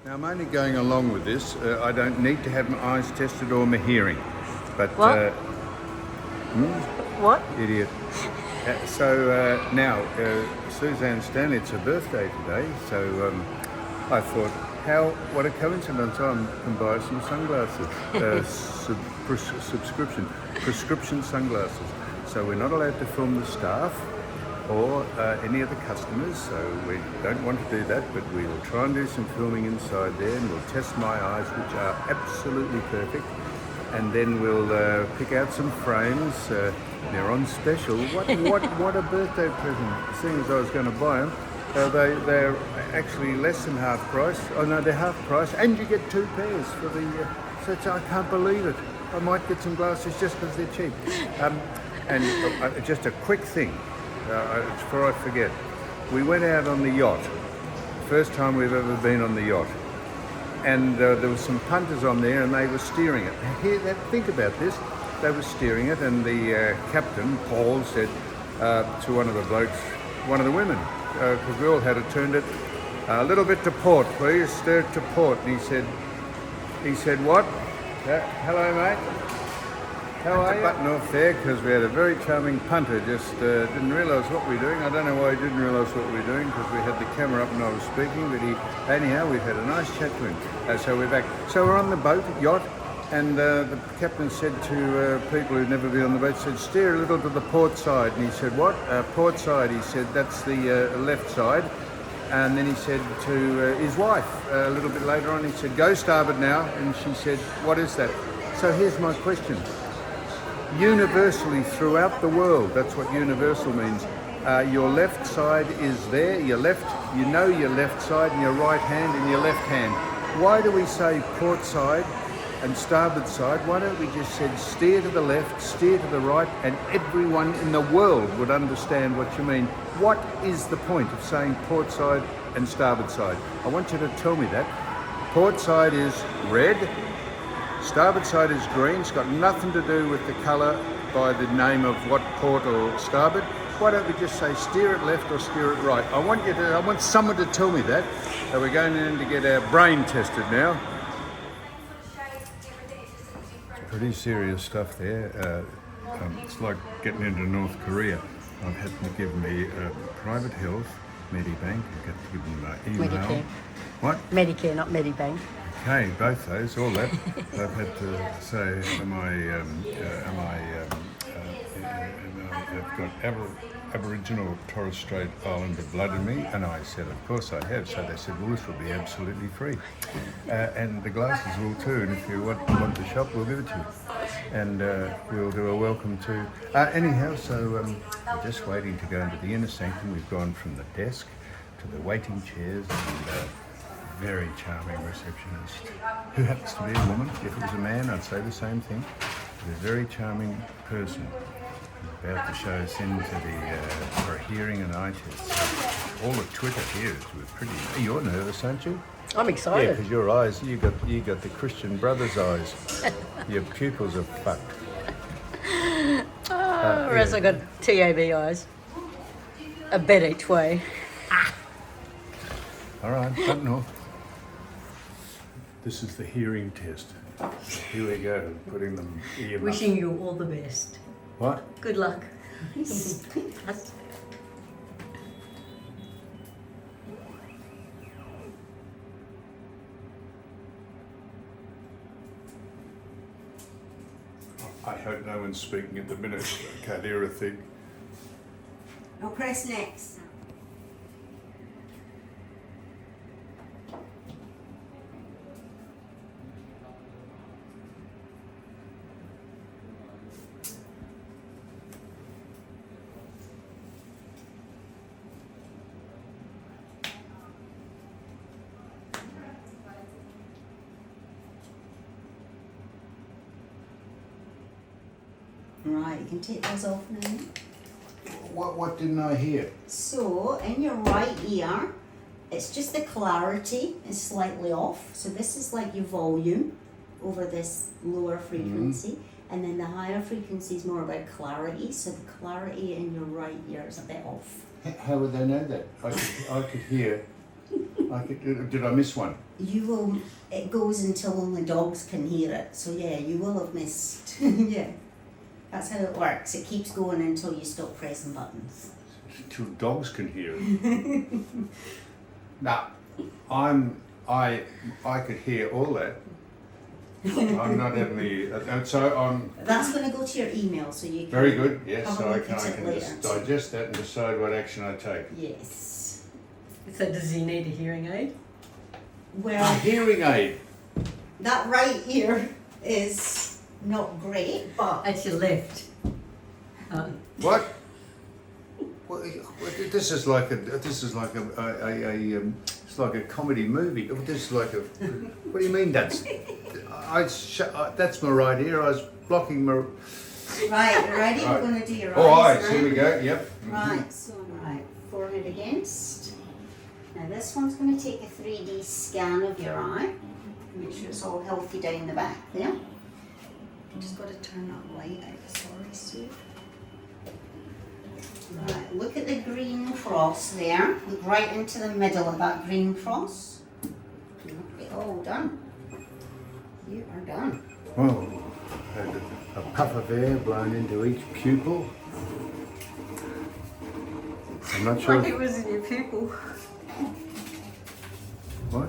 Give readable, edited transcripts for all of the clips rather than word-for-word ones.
Now I'm only going along with this. I don't need to have my eyes tested or my hearing. But What? What? idiot. Now, Suzanne Stanley, it's her birthday today, so I thought, what a coincidence, I can buy some sunglasses, prescription sunglasses. So we're not allowed to film the staff or any of the customers, so we don't want to do that, but we will try and do some filming inside there, and we'll test my eyes, which are absolutely perfect, and then we'll pick out some frames. They're on special. What a birthday present! Seeing as I was going to buy them, they're actually less than half price. Oh no, they're half price, and you get 2 pairs for the. I can't believe it. I might get some glasses just because they're cheap. And just a quick thing. Before I forget, we went out on the yacht, first time we've ever been on the yacht, and there were some punters on there and they were steering it. Think about this, they were steering it, and the captain, Paul, said to one of the blokes, one of the women, because we all had to turn it a little bit to port, please, stir it to port, and he said what? Hello mate. How are you? Button off there because we had a very charming punter, just didn't realise what we were doing. I don't know why he didn't realise what we were doing because we had the camera up and I was speaking, but anyhow, we've had a nice chat to him. So we're back. So we're on the boat, yacht, and the captain said to people who'd never been on the boat, said, steer a little to the port side. And he said, what? Port side. He said, that's the left side. And then he said to his wife, a little bit later on, he said, go starboard now. And she said, what is that? So here's my question. Universally throughout the world, that's what universal means. Your left side is there, your left side, and your right hand and your left hand. Why do we say port side and starboard side? Why don't we just say steer to the left, steer to the right, and everyone in the world would understand what you mean. What is the point of saying port side and starboard side? I want you to tell me that. Port side is red, starboard side is green. It's got nothing to do with the colour by the name of what port or starboard. Why don't we just say steer it left or steer it right? I want someone to tell me that. So we're going in to get our brain tested now. Pretty serious stuff there. It's like getting into North Korea. I've had to give me private health, Medibank. I've got to give them my email. Medicare. What? Medicare, not Medibank. Okay, both those, all that. I've had to say, I've got Aboriginal Torres Strait Islander blood in me, and I said, of course I have. So they said, well, this will be absolutely free, and the glasses will too. And if you want to shop, we'll give it to you, and we'll do a welcome to. Anyhow, so we're just waiting to go into the inner sanctum. We've gone from the desk to the waiting chairs, and very charming receptionist, who happens to be a woman. If it was a man, I'd say the same thing. But a very charming person. He's about to show us into for a hearing and eye test. So all the Twitter here is pretty. You're nervous, aren't you? I'm excited. Yeah, because your eyes, you got the Christian Brothers eyes. Your pupils are fucked. Whereas I got TAB eyes. A bit each way. All right, button off. This is the hearing test. Here we go, putting them earmuffs. Wishing you all the best. What? Good luck. I hope no one's speaking at the minute. I can't hear a thing. I'll press next. Right, you can take those off now. What didn't I hear? So, in your right ear, it's just the clarity is slightly off. So this is like your volume over this lower frequency. And then the higher frequency is more about clarity. So the clarity in your right ear is a bit off. How would they know that? I could hear. Did I miss one? You will. It goes until only dogs can hear it. So yeah, you will have missed. Yeah, that's how it works. It keeps going until you stop pressing buttons. Till dogs can hear it. Now, I could hear all that. I'm not having the. So I'm. That's going to go to your email, so you can. Very good. Yes, have a so I look can, at I it can later. just digest that and decide what action I take. Yes. So does he need a hearing aid? A Well, hearing aid. that right ear is not great, but At your left. What? Well, this is like a. It's like a comedy movie. This is like a. What do you mean? That's my right ear. I was blocking my. right, ready? Right. We're going to do your Oh, eyes. eyes. Here we go. Yep. Right, so forehead against. Now this one's going to take a 3D scan of your eye. Make sure it's all healthy down the back there. Just got to turn that light out. Sorry, Sue. Right, look at the green cross there. Look right into the middle of that green cross. Okay, all done. You are done. Oh, a puff of air blown into each pupil. I'm not sure. Like it was in your pupil. What?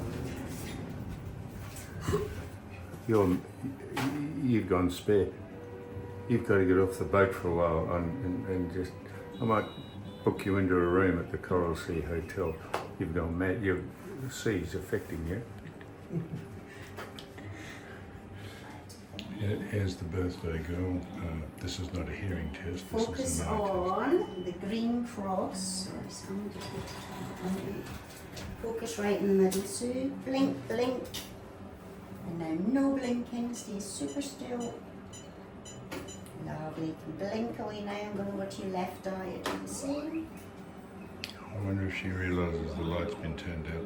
You've gone spare. You've got to get off the boat for a while and just. I might book you into a room at the Coral Sea Hotel. You've gone mad. Your sea's affecting you. Here's the birthday girl. This is not a hearing test. This Focus is a night on the green cross. Sorry, Sam, just need to turn it on. Focus right in the middle, Sue. Blink, blink. And now no blinking. Stay super still. Lovely. You can blink away now. I'm going over to your left eye. Do the same. test. I wonder if she realises the light's been turned out.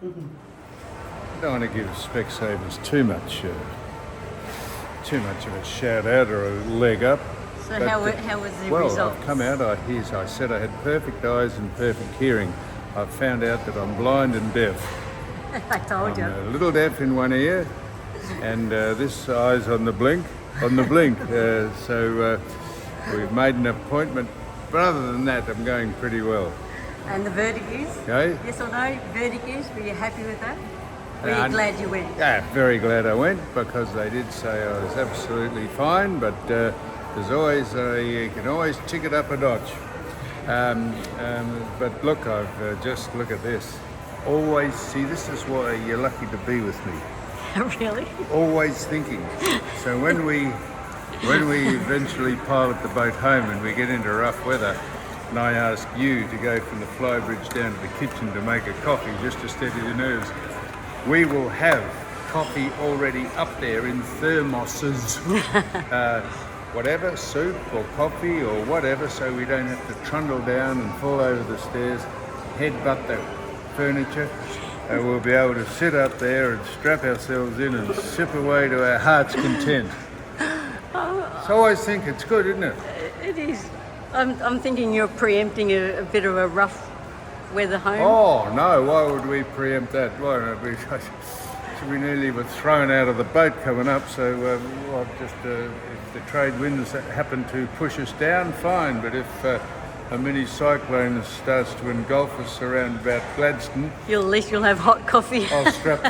I don't want to give Specsavers too much of a shout out or a leg up. So But how was the well, results? I've come out. I said I had perfect eyes and perfect hearing. I've found out that I'm blind and deaf. I told you. I'm a little deaf in one ear, and this eye's on the blink. So we've made an appointment. But other than that, I'm going pretty well. And the vertiges? Okay? Yes or no? Vertiges? Were you happy with that? Were you And- glad you went? Yeah, very glad I went because they did say I was absolutely fine. But there's always you can always tick it up a notch. But look, I've just look at this. Always see. This is why you're lucky to be with me. Really? Always thinking. So when we eventually pilot the boat home and we get into rough weather, and I ask you to go from the flybridge down to the kitchen to make a coffee just to steady the nerves, we will have coffee already up there in thermoses, whatever, soup or coffee or whatever, so we don't have to trundle down and fall over the stairs, headbutt the furniture. We'll be able to sit up there and strap ourselves in and sip away to our heart's content. So I always think it's good, isn't it? It is. I'm thinking you're preempting a bit of a rough weather home. Oh no, why would we preempt that? Why not? We nearly were thrown out of the boat coming up, so if the trade winds happen to push us down, fine, but if a mini cyclone starts to engulf us around about Gladstone, At least you'll have hot coffee. I'll strap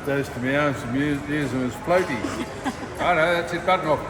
those to my arms and use them as floaties. Oh no, that's it, button off.